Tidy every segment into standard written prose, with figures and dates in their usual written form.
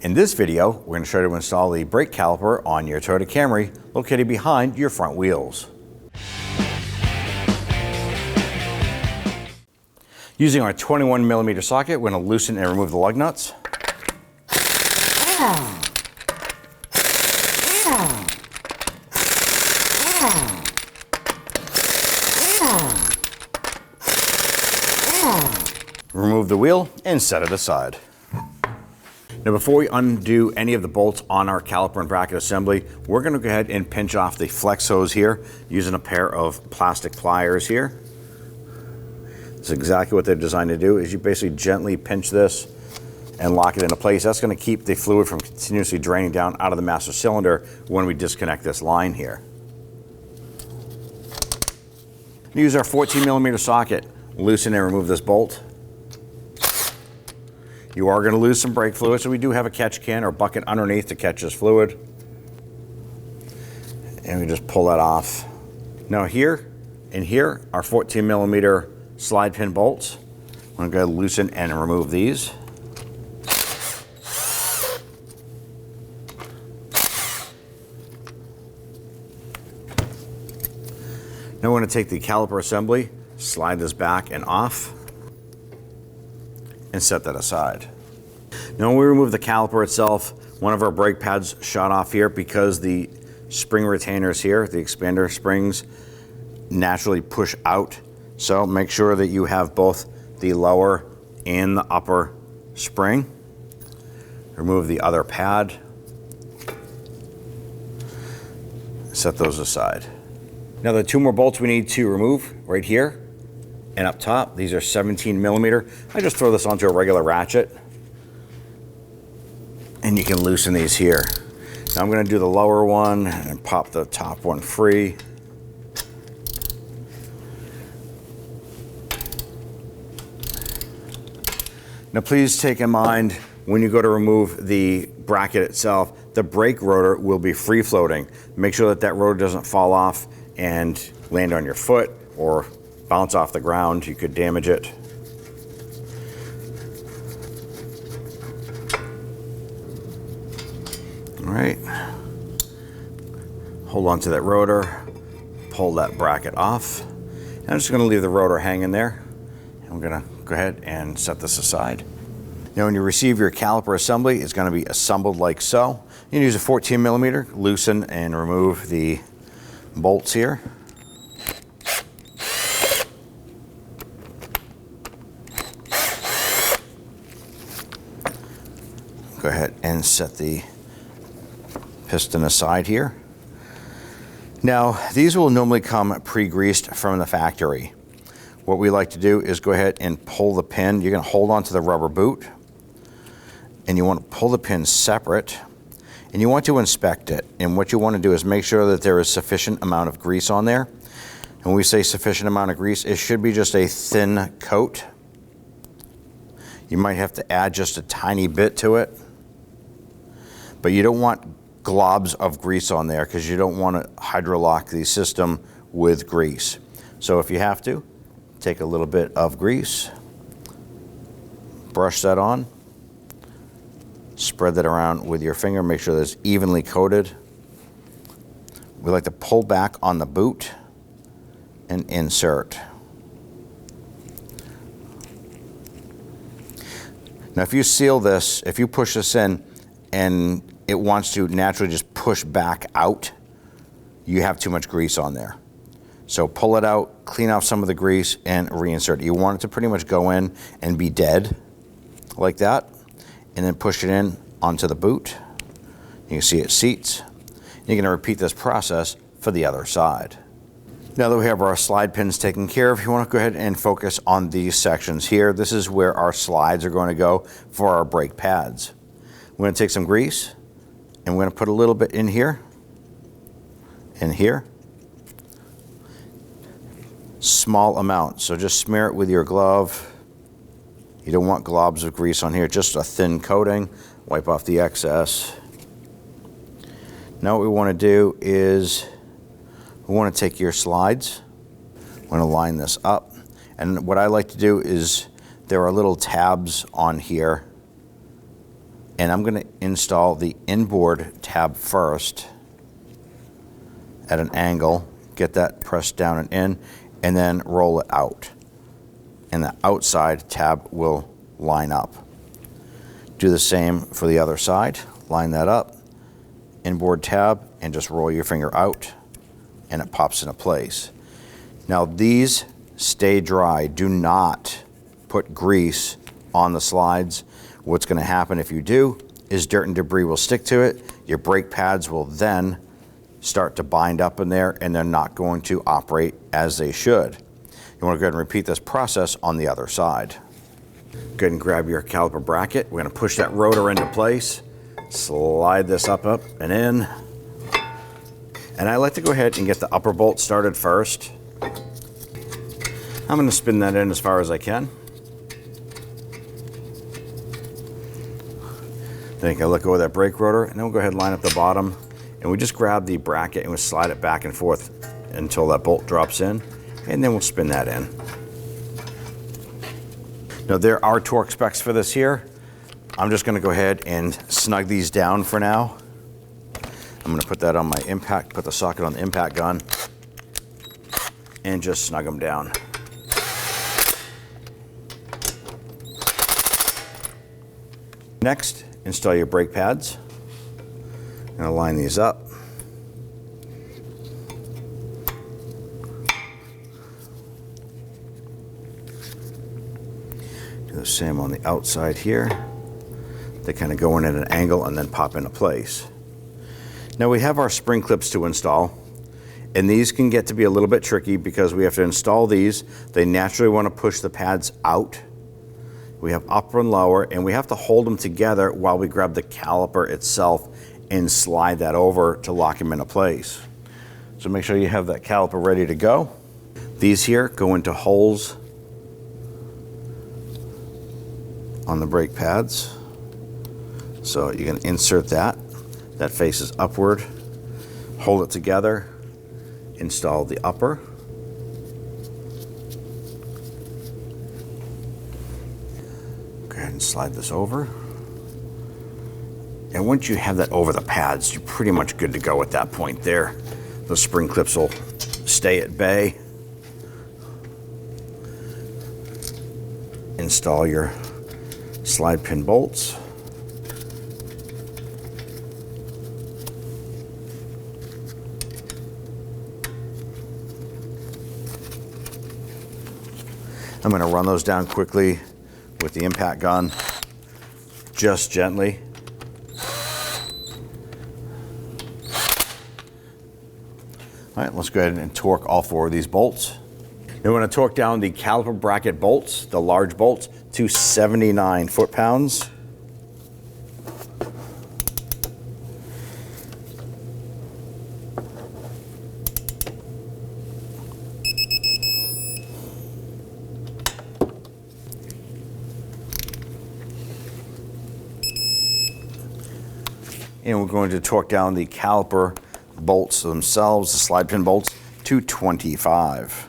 In this video, we're going to show you how to install the brake caliper on your Toyota Camry located behind your front wheels. Using our 21mm socket, we're going to loosen and remove the lug nuts. Remove the wheel and set it aside. Now before we undo any of the bolts on our caliper and bracket assembly, we're going to go ahead and pinch off the flex hose here using a pair of plastic pliers here. That's exactly what they're designed to do, is you basically gently pinch this and lock it into place. That's going to keep the fluid from continuously draining down out of the master cylinder when we disconnect this line here. Use our 14mm socket, loosen and remove this bolt. You are going to lose some brake fluid, so we do have a catch can or bucket underneath to catch this fluid. And we just pull that off. Now here and here are 14mm slide pin bolts. I'm going to go loosen and remove these. Now we're going to take the caliper assembly, slide this back and off, and set that aside. Now when we remove the caliper itself, one of our brake pads shot off here because the spring retainers here, the expander springs, naturally push out. So make sure that you have both the lower and the upper spring. Remove the other pad. Set those aside. Now the two more bolts we need to remove right here and up top. These are 17mm. I just throw this onto a regular ratchet and you can loosen these here. Now I'm going to do the lower one and pop the top one free. Now please take in mind when you go to remove the bracket itself, the brake rotor will be free floating. Make sure that that rotor doesn't fall off and land on your foot or bounce off the ground. You could damage it. All right. Hold on to that rotor, pull that bracket off. And I'm just going to leave the rotor hanging there. And I'm going to go ahead and set this aside. Now when you receive your caliper assembly, it's going to be assembled like so. You can use a 14mm, loosen and remove the bolts here. Go ahead and set the piston aside here. Now these will normally come pre-greased from the factory. What we like to do is go ahead and pull the pin. You're going to hold on to the rubber boot and you want to pull the pin separate and you want to inspect it. And what you want to do is make sure that there is sufficient amount of grease on there. And when we say sufficient amount of grease, it should be just a thin coat. You might have to add just a tiny bit to it, but you don't want globs of grease on there because you don't want to hydrolock the system with grease. So if you have to, take a little bit of grease, brush that on, spread that around with your finger, make sure that it's evenly coated. We like to pull back on the boot and insert. Now if you seal this, if you push this in and it wants to naturally just push back out, you have too much grease on there. So pull it out, clean off some of the grease and reinsert it. You want it to pretty much go in and be dead like that, and then push it in onto the boot. You can see it seats. You're going to repeat this process for the other side. Now that we have our slide pins taken care of, you want to go ahead and focus on these sections here. This is where our slides are going to go for our brake pads. We're going to take some grease and we're going to put a little bit in here and here. Small amount, so just smear it with your glove. You don't want globs of grease on here, just a thin coating. Wipe off the excess. Now what we want to do is we want to take your slides. We want to line this up. And what I like to do is there are little tabs on here And I'm going to install the inboard tab first at an angle, get that pressed down and in, and then roll it out. And the outside tab will line up. Do the same for the other side. Line that up, inboard tab, and just roll your finger out, and it pops into place. Now these stay dry. Do not put grease on the slides. What's going to happen if you do is dirt and debris will stick to it. Your brake pads will then start to bind up in there, and they're not going to operate as they should. You want to go ahead and repeat this process on the other side. Go ahead and grab your caliper bracket. We're going to push that rotor into place. Slide this up and in. And I like to go ahead and get the upper bolt started first. I'm going to spin that in as far as I can. Then you can let go of that brake rotor, and then we'll go ahead and line up the bottom. And we just grab the bracket and we slide it back and forth until that bolt drops in, and then we'll spin that in. Now there are torque specs for this here. I'm just going to go ahead and snug these down for now. I'm going to put that on my impact, put the socket on the impact gun, and just snug them down. Next, install your brake pads. I'm going to line these up. Do the same on the outside here. They kind of go in at an angle and then pop into place. Now we have our spring clips to install, and these can get to be a little bit tricky because we have to install these. They naturally want to push the pads out. We have upper and lower, and we have to hold them together while we grab the caliper itself and slide that over to lock them into place. So make sure you have that caliper ready to go. These here go into holes on the brake pads. So you can insert that. That faces upward. Hold it together. Install the upper. Go ahead and slide this over. And once you have that over the pads, you're pretty much good to go at that point there. Those spring clips will stay at bay. Install your slide pin bolts. I'm going to run those down quickly with the impact gun, just gently. All right, let's go ahead and torque all four of these bolts. Now we're going to torque down the caliper bracket bolts, the large bolts, to 79 foot-pounds. And we're going to torque down the caliper bolts themselves, the slide pin bolts, to 25.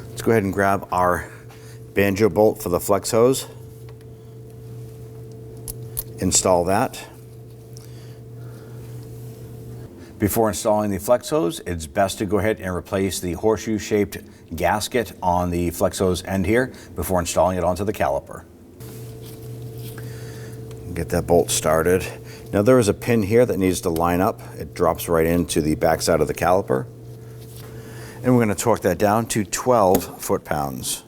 Let's go ahead and grab our banjo bolt for the flex hose. Install that. Before installing the flex hose, it's best to go ahead and replace the horseshoe-shaped gasket on the flex hose end here before installing it onto the caliper. Get that bolt started. Now there is a pin here that needs to line up. It drops right into the backside of the caliper. And we're going to torque that down to 12 foot-pounds.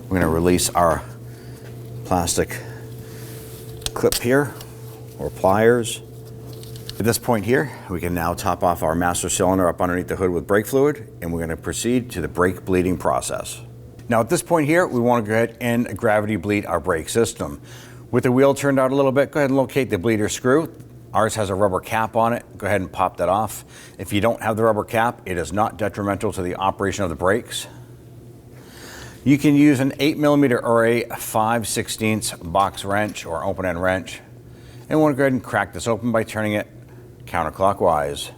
We're going to release our plastic clip here, or pliers. At this point here, we can now top off our master cylinder up underneath the hood with brake fluid, and we're going to proceed to the brake bleeding process. Now at this point here, we want to go ahead and gravity bleed our brake system. With the wheel turned out a little bit, go ahead and locate the bleeder screw. Ours has a rubber cap on it. Go ahead and pop that off. If you don't have the rubber cap, it is not detrimental to the operation of the brakes. You can use an 8mm or a 5/16 box wrench or open end wrench. And we want to go ahead and crack this open by turning it counterclockwise.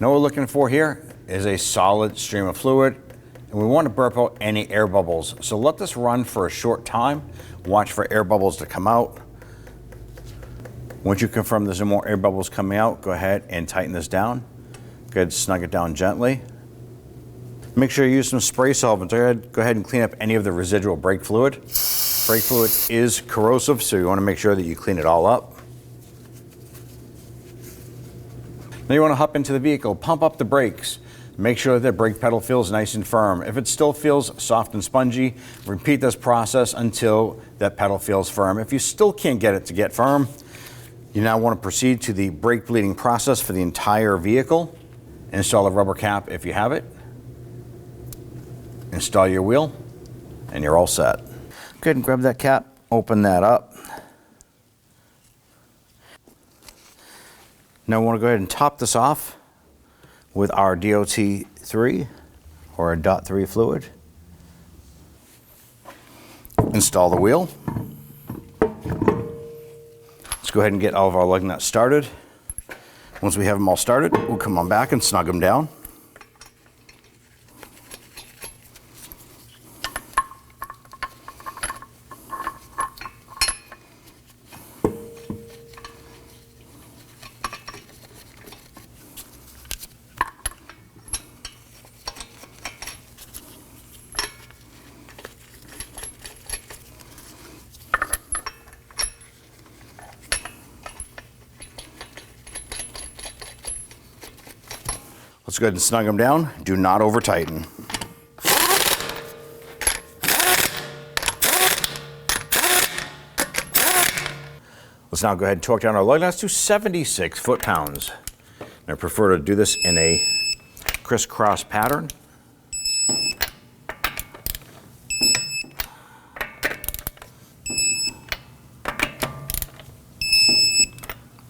Now what we're looking for here is a solid stream of fluid, and we want to burp out any air bubbles. So let this run for a short time. Watch for air bubbles to come out. Once you confirm there's no more air bubbles coming out, go ahead and tighten this down. Go ahead and snug it down gently. Make sure you use some spray solvent. Go ahead and clean up any of the residual brake fluid. Brake fluid is corrosive, so you want to make sure that you clean it all up. Now you want to hop into the vehicle, pump up the brakes. Make sure that the brake pedal feels nice and firm. If it still feels soft and spongy, repeat this process until that pedal feels firm. If you still can't get it to get firm, you now want to proceed to the brake bleeding process for the entire vehicle. Install a rubber cap if you have it. Install your wheel, and you're all set. Go ahead and grab that cap, open that up. Now we want to go ahead and top this off with our DOT3 or a DOT3 fluid. Install the wheel. Let's go ahead and get all of our lug nuts started. Once we have them all started, we'll come on back and snug them down. Let's go ahead and snug them down. Do not over tighten. Let's now go ahead and torque down our lug nuts to 76 foot-pounds. I prefer to do this in a crisscross pattern.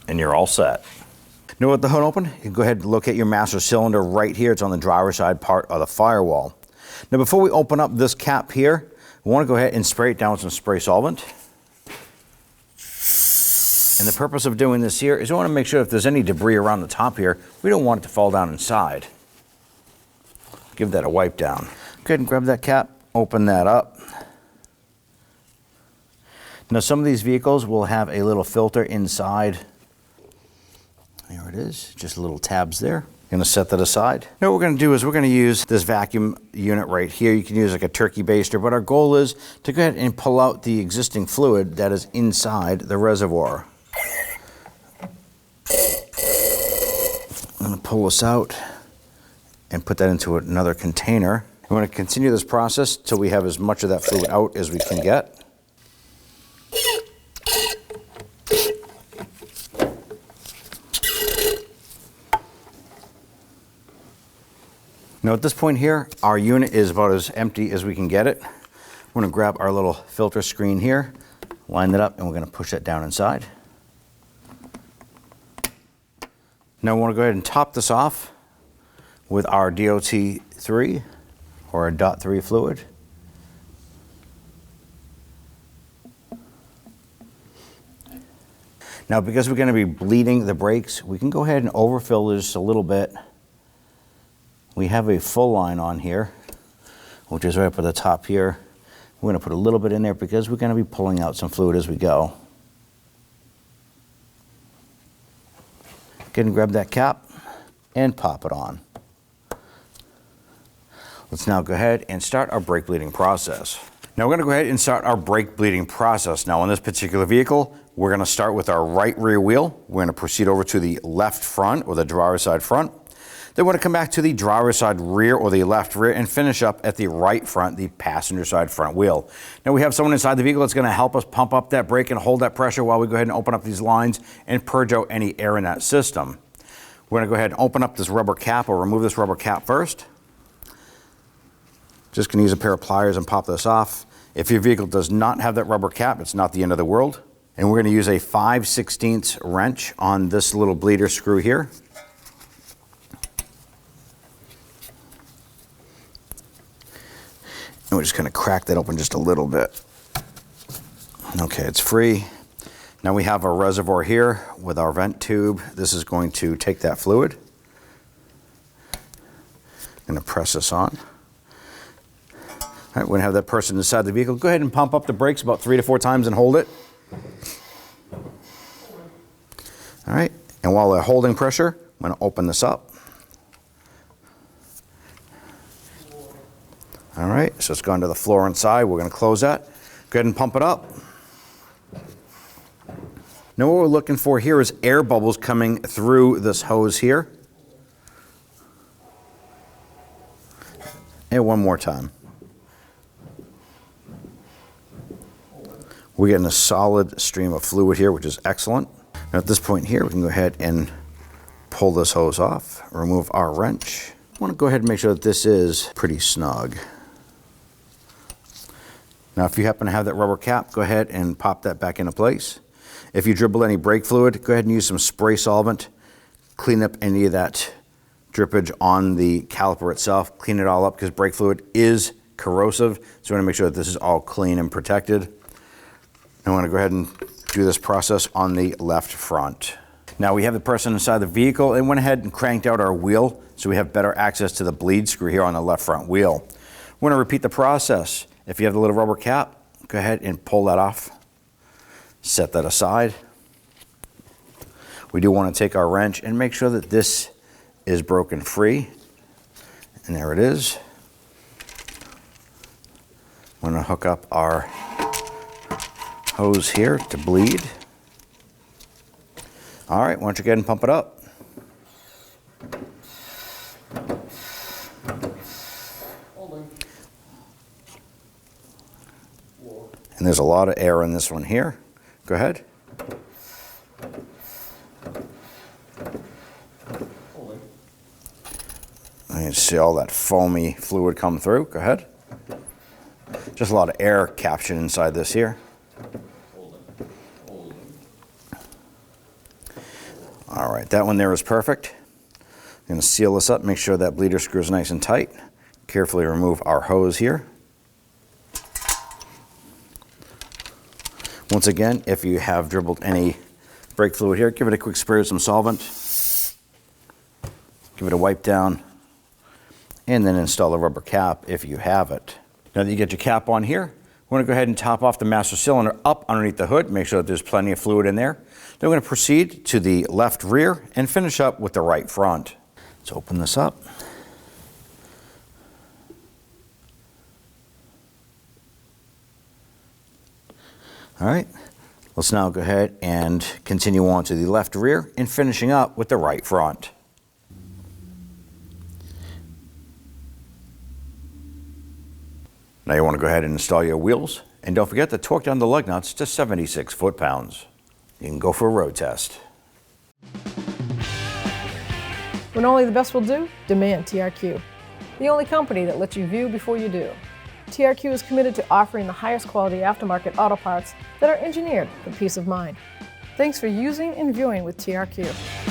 And you're all set. Now with the hood open, you can go ahead and locate your master cylinder right here. It's on the driver's side part of the firewall. Now before we open up this cap here, we want to go ahead and spray it down with some spray solvent. And the purpose of doing this here is we want to make sure if there's any debris around the top here, we don't want it to fall down inside. Give that a wipe down. Go ahead and grab that cap, open that up. Now some of these vehicles will have a little filter inside. There it is, just little tabs there. Gonna set that aside. Now what we're gonna do is we're gonna use this vacuum unit right here. You can use like a turkey baster, but our goal is to go ahead and pull out the existing fluid that is inside the reservoir. I'm gonna pull this out and put that into another container. I'm gonna continue this process till we have as much of that fluid out as we can get. Now at this point here, our unit is about as empty as we can get it. We're gonna grab our little filter screen here, line that up, and we're gonna push that down inside. Now we wanna go ahead and top this off with our DOT3 or a DOT3 fluid. Now because we're gonna be bleeding the brakes, we can go ahead and overfill this a little bit. We have a full line on here, which is right up at the top here. We're going to put a little bit in there because we're going to be pulling out some fluid as we go. Go ahead and grab that cap and pop it on. Let's now go ahead and start our brake bleeding process. Now we're going to go ahead and start our brake bleeding process. Now on this particular vehicle, we're going to start with our right rear wheel. We're going to proceed over to the left front or the driver's side front. Then we're going to come back to the driver's side rear or the left rear and finish up at the right front, the passenger side front wheel. Now we have someone inside the vehicle that's going to help us pump up that brake and hold that pressure while we go ahead and open up these lines and purge out any air in that system. We're going to go ahead and open up this rubber cap or remove this rubber cap first. Just going to use a pair of pliers and pop this off. If your vehicle does not have that rubber cap, it's not the end of the world. And we're going to use a 5/16 wrench on this little bleeder screw here. And we're just going to crack that open just a little bit. Okay, it's free. Now we have our reservoir here with our vent tube. This is going to take that fluid. I'm going to press this on. All right, we're going to have that person inside the vehicle. Go ahead and pump up the brakes about 3 to 4 times and hold it. All right, and while they're holding pressure, I'm going to open this up. All right, so it's gone to the floor inside. We're going to close that. Go ahead and pump it up. Now what we're looking for here is air bubbles coming through this hose here. And one more time. We're getting a solid stream of fluid here, which is excellent. Now at this point here, we can go ahead and pull this hose off, remove our wrench. I want to go ahead and make sure that this is pretty snug. Now if you happen to have that rubber cap, go ahead and pop that back into place. If you dribble any brake fluid, go ahead and use some spray solvent. Clean up any of that drippage on the caliper itself. Clean it all up because brake fluid is corrosive. So we want to make sure that this is all clean and protected. I want to go ahead and do this process on the left front. Now we have the person inside the vehicle and went ahead and cranked out our wheel so we have better access to the bleed screw here on the left front wheel. We're going to repeat the process. If you have the little rubber cap, go ahead and pull that off. Set that aside. We do want to take our wrench and make sure that this is broken free. And there it is. I'm going to hook up our hose here to bleed. All right, why don't you go ahead and pump it up. And there's a lot of air in this one here. Go ahead. And you see all that foamy fluid come through. Go ahead. Just a lot of air captured inside this here. All right, that one there is perfect. I'm going to seal this up, make sure that bleeder screw is nice and tight. Carefully remove our hose here. Once again, if you have dribbled any brake fluid here, give it a quick spray with some solvent. Give it a wipe down. And then install a rubber cap if you have it. Now that you get your cap on here, we're going to go ahead and top off the master cylinder up underneath the hood. Make sure that there's plenty of fluid in there. Then we're going to proceed to the left rear and finish up with the right front. Let's open this up. All right, let's now go ahead and continue on to the left rear and finishing up with the right front. Now you want to go ahead and install your wheels, and don't forget to torque down the lug nuts to 76 foot-pounds. You can go for a road test. When only the best will do, demand TRQ. The only company that lets you view before you do. TRQ is committed to offering the highest quality aftermarket auto parts that are engineered for peace of mind. Thanks for using and viewing with TRQ.